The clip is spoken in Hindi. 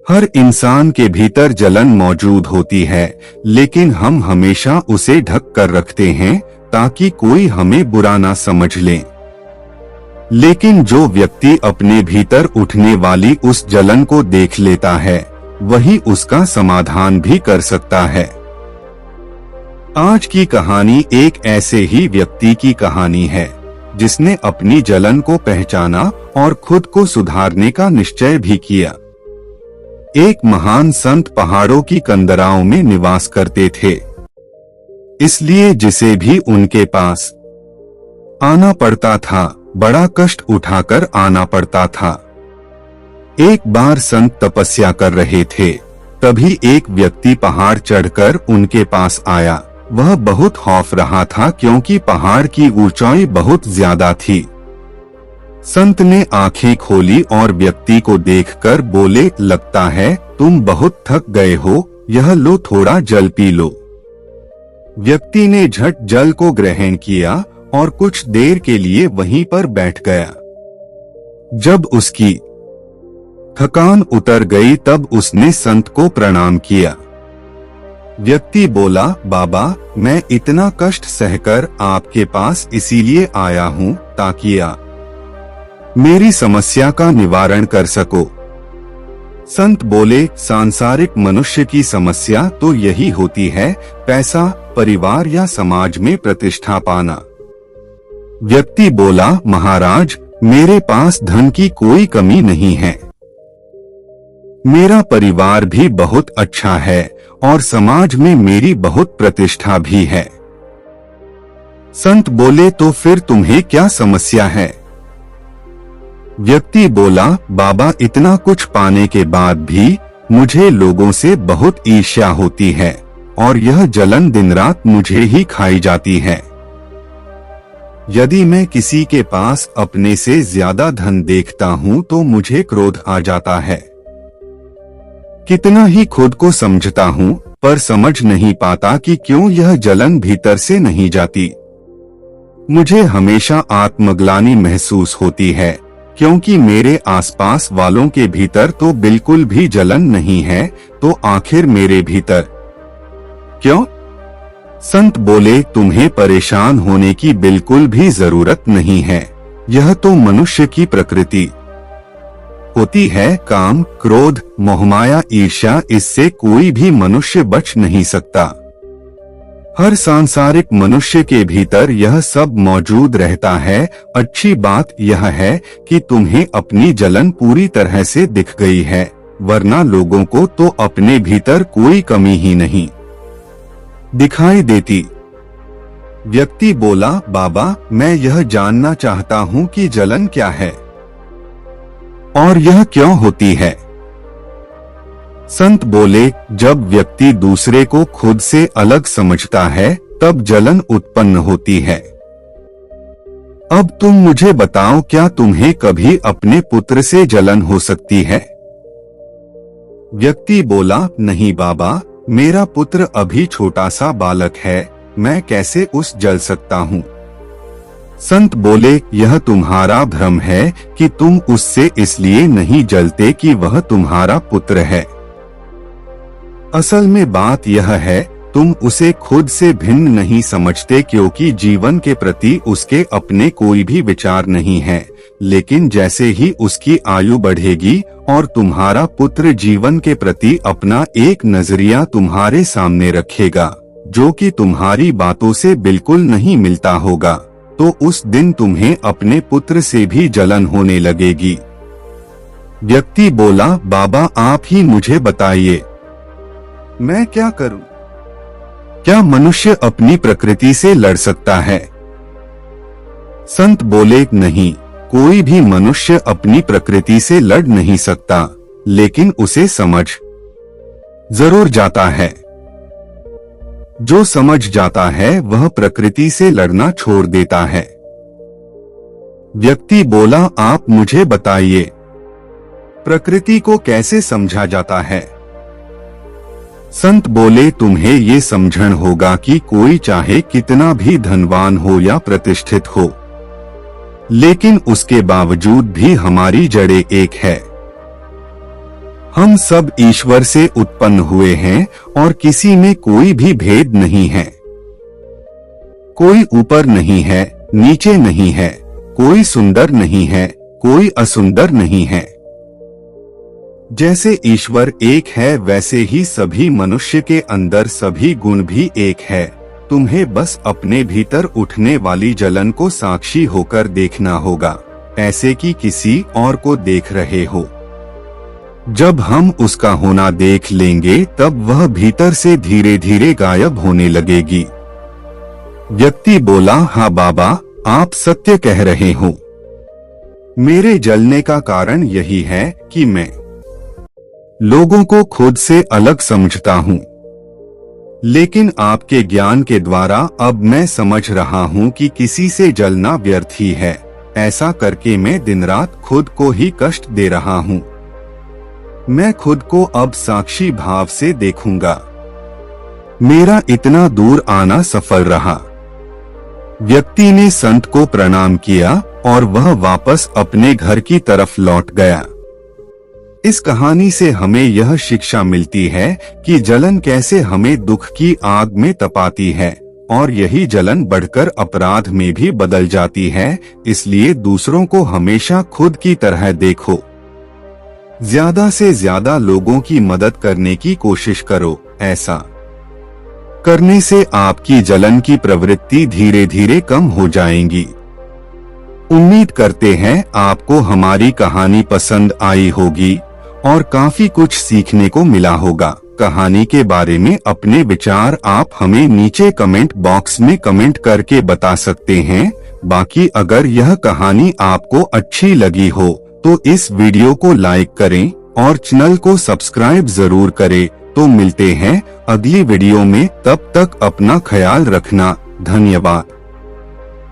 हर इंसान के भीतर जलन मौजूद होती है, लेकिन हम हमेशा उसे ढक कर रखते हैं ताकि कोई हमें बुरा ना समझ ले। लेकिन जो व्यक्ति अपने भीतर उठने वाली उस जलन को देख लेता है, वही उसका समाधान भी कर सकता है। आज की कहानी एक ऐसे ही व्यक्ति की कहानी है जिसने अपनी जलन को पहचाना और खुद को सुधारने का निश्चय भी किया। एक महान संत पहाड़ों की कंदराओं में निवास करते थे, इसलिए जिसे भी उनके पास आना पड़ता था, बड़ा कष्ट उठाकर आना पड़ता था। एक बार संत तपस्या कर रहे थे, तभी एक व्यक्ति पहाड़ चढ़कर उनके पास आया। वह बहुत खौफ रहा था क्योंकि पहाड़ की ऊंचाई बहुत ज्यादा थी। संत ने आंखें खोली और व्यक्ति को देखकर बोले, लगता है तुम बहुत थक गए हो, यह लो थोड़ा जल पी लो। व्यक्ति ने झट जल को ग्रहण किया और कुछ देर के लिए वहीं पर बैठ गया। जब उसकी थकान उतर गई तब उसने संत को प्रणाम किया। व्यक्ति बोला, बाबा मैं इतना कष्ट सहकर आपके पास इसीलिए आया हूँ ताकि आप मेरी समस्या का निवारण कर सको। संत बोले, सांसारिक मनुष्य की समस्या तो यही होती है, पैसा, परिवार या समाज में प्रतिष्ठा पाना। व्यक्ति बोला, महाराज मेरे पास धन की कोई कमी नहीं है, मेरा परिवार भी बहुत अच्छा है और समाज में मेरी बहुत प्रतिष्ठा भी है। संत बोले, तो फिर तुम्हें क्या समस्या है? व्यक्ति बोला, बाबा इतना कुछ पाने के बाद भी मुझे लोगों से बहुत ईर्ष्या होती है और यह जलन दिन रात मुझे ही खाई जाती है। यदि मैं किसी के पास अपने से ज्यादा धन देखता हूँ तो मुझे क्रोध आ जाता है। कितना ही खुद को समझता हूँ पर समझ नहीं पाता कि क्यों यह जलन भीतर से नहीं जाती। मुझे हमेशा आत्मग्लानि महसूस होती है क्योंकि मेरे आसपास वालों के भीतर तो बिल्कुल भी जलन नहीं है, तो आखिर मेरे भीतर क्यों? संत बोले, तुम्हें परेशान होने की बिल्कुल भी जरूरत नहीं है, यह तो मनुष्य की प्रकृति होती है। काम, क्रोध, मोहमाया, ईर्ष्या, इससे कोई भी मनुष्य बच नहीं सकता। हर सांसारिक मनुष्य के भीतर यह सब मौजूद रहता है। अच्छी बात यह है कि तुम्हें अपनी जलन पूरी तरह से दिख गई है, वरना लोगों को तो अपने भीतर कोई कमी ही नहीं दिखाई देती। व्यक्ति बोला, बाबा मैं यह जानना चाहता हूँ कि जलन क्या है और यह क्यों होती है। संत बोले, जब व्यक्ति दूसरे को खुद से अलग समझता है तब जलन उत्पन्न होती है। अब तुम मुझे बताओ, क्या तुम्हें कभी अपने पुत्र से जलन हो सकती है? व्यक्ति बोला, नहीं बाबा, मेरा पुत्र अभी छोटा सा बालक है, मैं कैसे उस जल सकता हूँ। संत बोले, यह तुम्हारा भ्रम है कि तुम उससे इसलिए नहीं जलते कि वह तुम्हारा पुत्र है। असल में बात यह है, तुम उसे खुद से भिन्न नहीं समझते क्योंकि जीवन के प्रति उसके अपने कोई भी विचार नहीं है। लेकिन जैसे ही उसकी आयु बढ़ेगी और तुम्हारा पुत्र जीवन के प्रति अपना एक नजरिया तुम्हारे सामने रखेगा जो कि तुम्हारी बातों से बिल्कुल नहीं मिलता होगा, तो उस दिन तुम्हें अपने पुत्र से भी जलन होने लगेगी। व्यक्ति बोला, बाबा आप ही मुझे बताइए, मैं क्या करूं? क्या मनुष्य अपनी प्रकृति से लड़ सकता है? संत बोले, नहीं, कोई भी मनुष्य अपनी प्रकृति से लड़ नहीं सकता, लेकिन उसे समझ जरूर जाता है। जो समझ जाता है वह प्रकृति से लड़ना छोड़ देता है। व्यक्ति बोला, आप मुझे बताइए, प्रकृति को कैसे समझा जाता है? संत बोले, तुम्हें ये समझन होगा कि कोई चाहे कितना भी धनवान हो या प्रतिष्ठित हो, लेकिन उसके बावजूद भी हमारी जड़ें एक है। हम सब ईश्वर से उत्पन्न हुए हैं और किसी में कोई भी भेद नहीं है। कोई ऊपर नहीं है, नीचे नहीं है, कोई सुंदर नहीं है, कोई असुंदर नहीं है। जैसे ईश्वर एक है वैसे ही सभी मनुष्य के अंदर सभी गुण भी एक है। तुम्हें बस अपने भीतर उठने वाली जलन को साक्षी होकर देखना होगा, ऐसे कि किसी और को देख रहे हो। जब हम उसका होना देख लेंगे तब वह भीतर से धीरे धीरे गायब होने लगेगी। व्यक्ति बोला, हाँ बाबा, आप सत्य कह रहे हो। मेरे जलने का कारण यही है कि मैं लोगों को खुद से अलग समझता हूँ, लेकिन आपके ज्ञान के द्वारा अब मैं समझ रहा हूँ कि किसी से जलना व्यर्थ ही है। ऐसा करके मैं दिन रात खुद को ही कष्ट दे रहा हूँ। मैं खुद को अब साक्षी भाव से देखूंगा। मेरा इतना दूर आना सफल रहा। व्यक्ति ने संत को प्रणाम किया और वह वापस अपने घर की तरफ लौट गया। इस कहानी से हमें यह शिक्षा मिलती है कि जलन कैसे हमें दुख की आग में तपाती है और यही जलन बढ़कर अपराध में भी बदल जाती है। इसलिए दूसरों को हमेशा खुद की तरह देखो। ज्यादा से ज्यादा लोगों की मदद करने की कोशिश करो। ऐसा करने से आपकी जलन की प्रवृत्ति धीरे धीरे कम हो जाएगी। उम्मीद करते हैं आपको हमारी कहानी पसंद आई होगी और काफी कुछ सीखने को मिला होगा। कहानी के बारे में अपने विचार आप हमें नीचे कमेंट बॉक्स में कमेंट करके बता सकते हैं। बाकी अगर यह कहानी आपको अच्छी लगी हो तो इस वीडियो को लाइक करें और चैनल को सब्सक्राइब जरूर करें। तो मिलते हैं अगली वीडियो में, तब तक अपना ख्याल रखना। धन्यवाद।